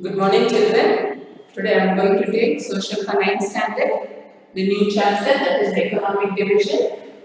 Good morning, children. Today I am going to take Social for 9th standard, the new chapter that is Economic Division.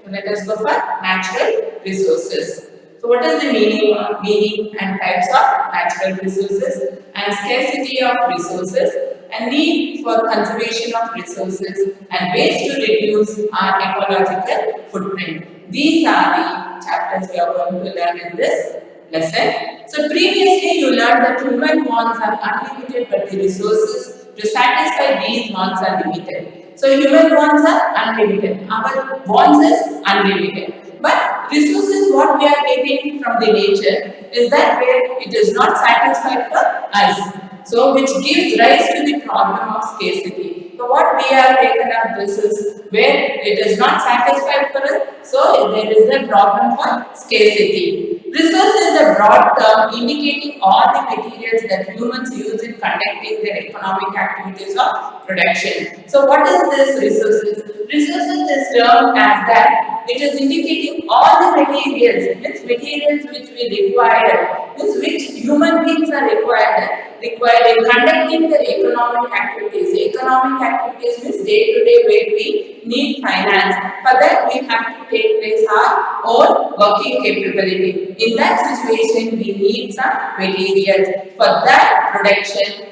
So let us go for natural resources. So, what is the meaning and types of natural resources and scarcity of resources and need for conservation of resources and ways to reduce our ecological footprint. These are the chapters we are going to learn in this lesson. So previously you learned that human wants are unlimited but the resources to satisfy these wants are limited. So human wants are unlimited. Our wants is unlimited. But resources what we are getting from the nature is that where it is not satisfied for us. So which gives rise to the problem of scarcity. So what we have taken up this is where it is not satisfied for us, so there is a problem for scarcity. Resource is a broad term indicating all the materials that humans use in conducting their economic activities of production. So what is this resources? Resources is termed as that it is indicating all the materials which we require, which human beings are required in conducting their economic activities. Economic activities means day to day where we need finance. For that we have to take place our own working capability. In that situation we need some materials. For that production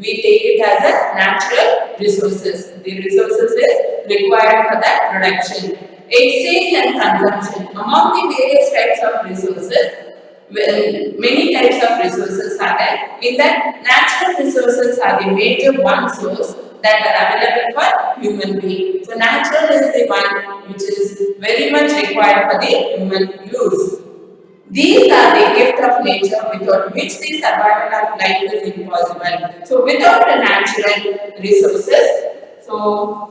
we take it as a natural resources. The resources is required for that production. Exchange and consumption. Among the various types of resources, many types of resources are there. In that, natural resources are the major one source that are available for human being. So natural is the one which is very much required for the human use. These are the gift of nature without which the survival of life is impossible. So without the natural resources,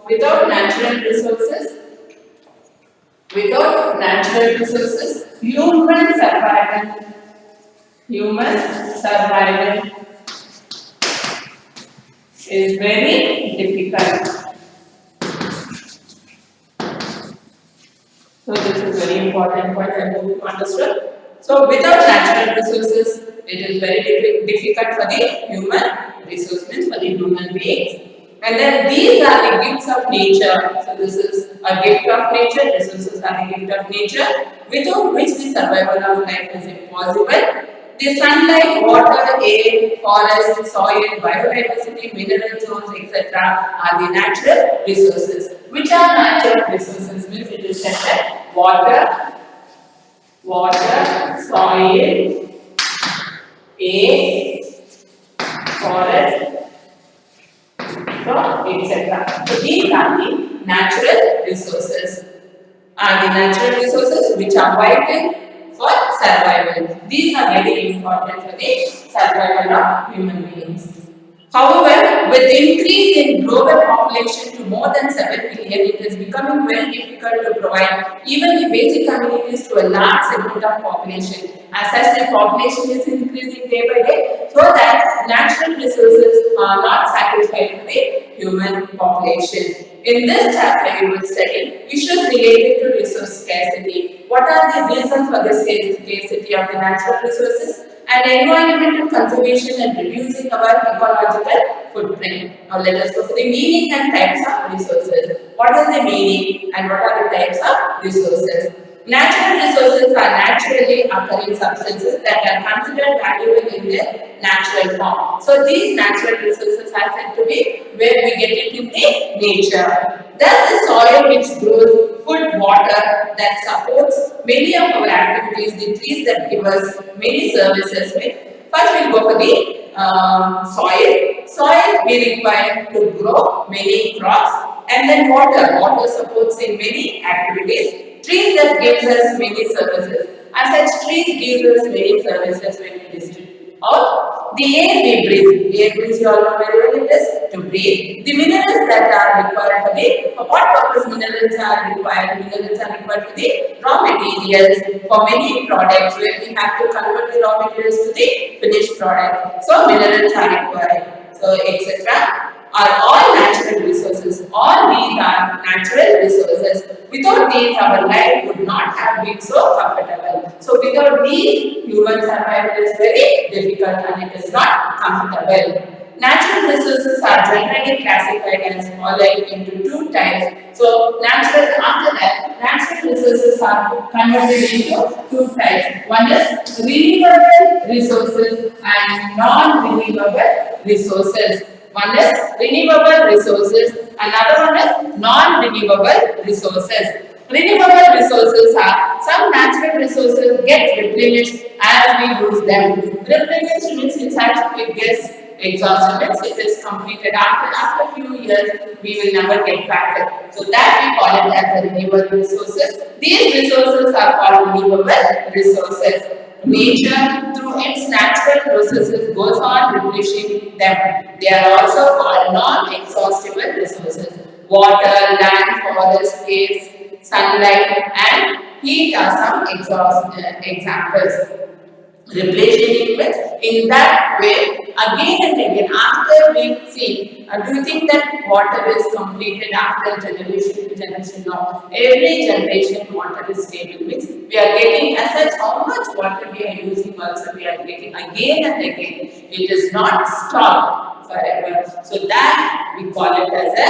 without natural resources, human survival is very difficult. So this is very important point I hope you understood. So without natural resources, it is very difficult for the human resources, for the human beings. And then these are the gifts of nature. So this is a gift of nature, resources are the gift of nature, without which the survival of life is impossible. The sunlight, water, air, forest, soil, biodiversity, mineral zones, etc. are the natural resources. Which are natural resources? Means it is said that water, soil, air, forest, so etc. So these are the natural resources. Are the natural resources which are vital for survival. These are very important for the survival of human beings. However, with the increase in global population to more than 7 billion, it is becoming very difficult to provide even the basic amenities to a large segment of population. As such, the population is increasing day by day, so that natural resources are not satisfied for the human population. In this chapter, you will study issues related to resource scarcity. What are the reasons for the scarcity of the natural resources? And environmental conservation and reducing our ecological footprint. Now let us go for the meaning and types of resources. What is the meaning and what are the types of resources? Natural resources are naturally occurring substances that are considered valuable in their natural form. So these natural resources are said to be where we get it in the nature. Thus the soil which grows food, water that supports many of our activities, the trees that give us many services. First we'll go for the soil. Soil we require to grow many crops, and then water. Water supports in many activities. Trees that gives us many services. As such, trees gives us many services when we distribute. Or the air we breathe. Air means you all know very well it is to breathe. The minerals that are required for what purpose minerals are required? Minerals are required for the raw materials for many products where we have to convert the raw materials to the finished product. So minerals are required. So etc. are all natural resources. All these are natural resources. Without these, our life would not have been so comfortable. So without these, human survival is very difficult and it is not comfortable. Natural resources are generally classified as following into two types. So, after that, natural resources are converted into two types. One is renewable resources and non-renewable resources. One is renewable resources, another one is non-renewable resources. Renewable resources are some natural resources get replenished as we use them. Replenished means it gets exhausted, means it is completed after a few years we will never get back. So that we call it as the renewable resources. These resources are called renewable resources. Nature, through its natural processes, goes on replenishing them. They are also called non-exhaustible resources. Water, land, forest, space, sunlight, and heat are some examples. Replacing it in that way again and again after we see. Do you think that water is completed after generation to generation? No. Every generation water is stable. Means we are getting as such how much water we are using also we are getting again and again. It is not stopped forever. So that we call it as a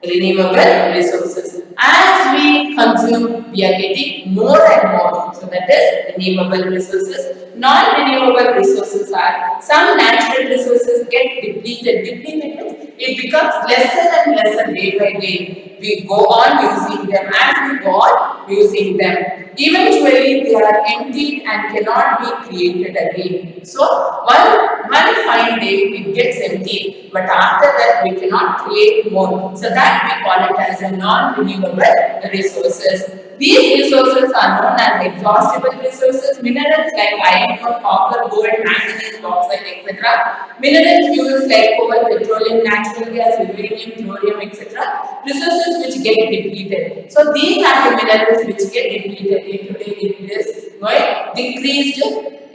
renewable resources. As we consume, we are getting more and more. So that is renewable resources. Non-renewable resources are some natural resources get depleted. Depleted means it becomes lesser and lesser day by day. We go on using them. As we go on using them, eventually they are emptied and cannot be created again. So one fine day it gets emptied, but after that we cannot create more. So that we call it as a non-renewable resources. These resources are known as exhaustible resources. Minerals like iron, copper, gold, manganese, bauxite, etc. Mineral fuels like coal, petroleum, natural gas, uranium, thorium, etc. Resources which get depleted. So these are the minerals which get depleted. Today it is going decreased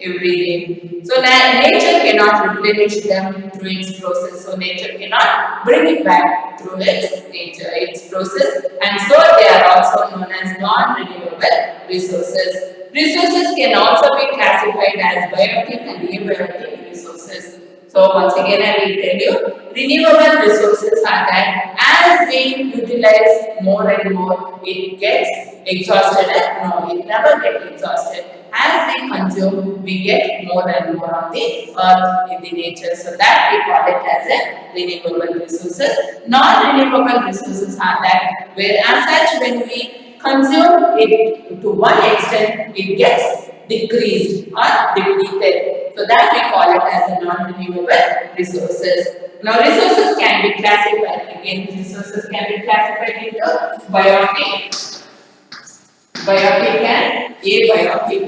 every day. So nature cannot replenish them through its process. So nature cannot bring it back through its process, and so they are also known as non-renewable resources. Resources can also be classified as biotic and abiotic resources. So once again I will tell you, renewable resources are that as we utilize more and more, it gets exhausted. No, it never gets exhausted. As we consume, we get more and more on the earth in the nature. So that we call it as a renewable resources. Non-renewable resources are that where as such when we consume it to one extent, it gets decreased or depleted. So that we call it as a non-renewable resources. Now resources can be classified again. Resources can be classified into biotic and abiotic.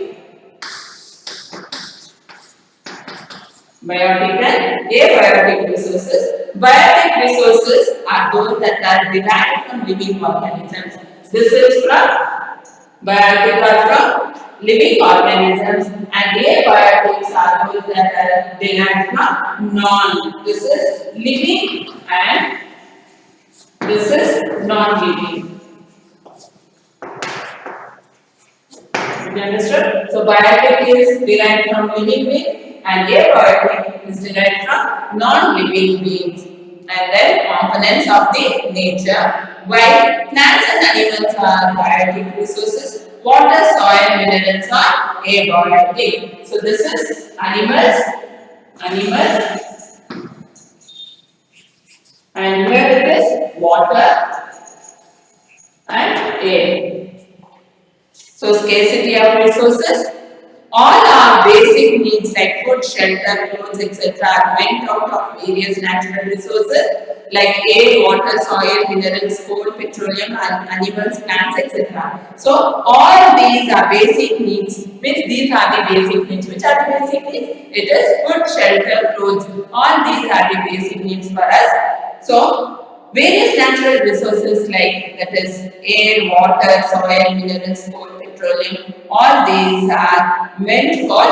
Biotic and abiotic resources. Biotic resources are those that are derived from living organisms. This is from biotic are from living organisms, and abiotics are those that are derived from non. This is living and this is non-living. You understood? So biotic is derived from living beings and abiotic is derived from non-living beings. And then components of the nature. While plants and animals are biotic resources, water, soil, minerals are abiotic. So this is animals, and here it is water and air. So scarcity of resources. All our basic needs like food, shelter, clothes, etc. are went out of various natural resources like air, water, soil, minerals, coal, petroleum, animals, plants, etc. So all these are basic needs. Means these are the basic needs. Which are the basic needs? It is food, shelter, clothes. All these are the basic needs for us. So various natural resources like that is air, water, soil, minerals, coal, petroleum, all these are meant for.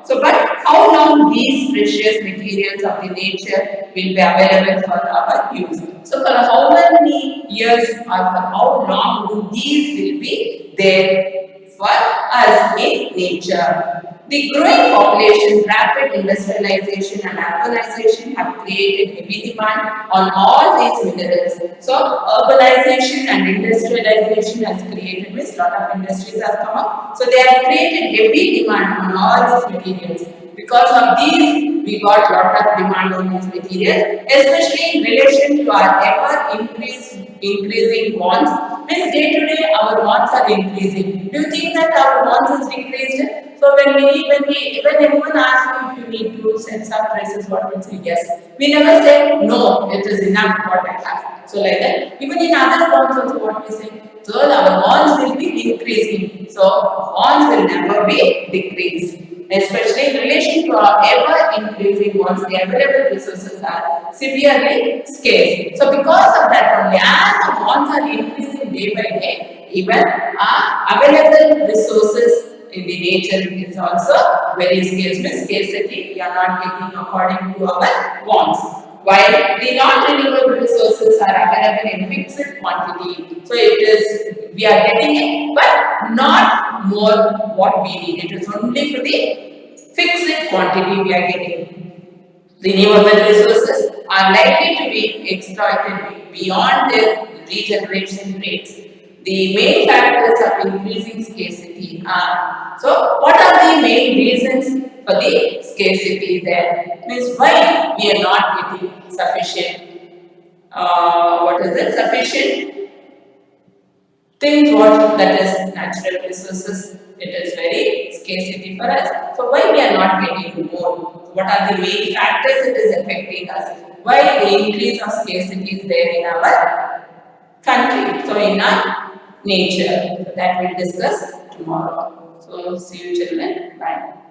So, but how long these precious materials of the nature will be available for our use? So, for how many years or for how long do these will be there for us in nature? The growing population, rapid industrialization and urbanization have created heavy demand on all these minerals. So urbanization and industrialization has created, means lot of industries have come up. So they have created heavy demand on all these materials. Because of these, we got lot of demand on these materials, especially in relation to our ever increasing wants. Means day to day our wants are increasing. Do you think that our wants is decreased? So when anyone asks you if you need to set some prices, what will say yes? We never say no, it is enough what I have. So like that, even in other wants also what we say, so our wants will be increasing. So wants will never be decreased. Especially in relation to our ever increasing wants, the available resources are severely scarce. So because of that only, as the wants are increasing day by day, even our available resources in the nature is also very scarce. Means scarcity, we are not getting according to our wants. While the non-renewable resources are available in fixed quantity, so it is we are getting it, but not more what we need. It is only for the fixed quantity we are getting. Renewable resources are likely to be exploited beyond their regeneration rates. The main factors of increasing scarcity are, so what are the main reasons for the scarcity there? Means why we are not getting sufficient, sufficient things what that is natural resources, it is very scarcity for us. So why we are not getting more? What are the main factors it is affecting us? Why the increase of scarcity is there in our country? So in our nature. So that we'll discuss tomorrow. So see you children. Bye.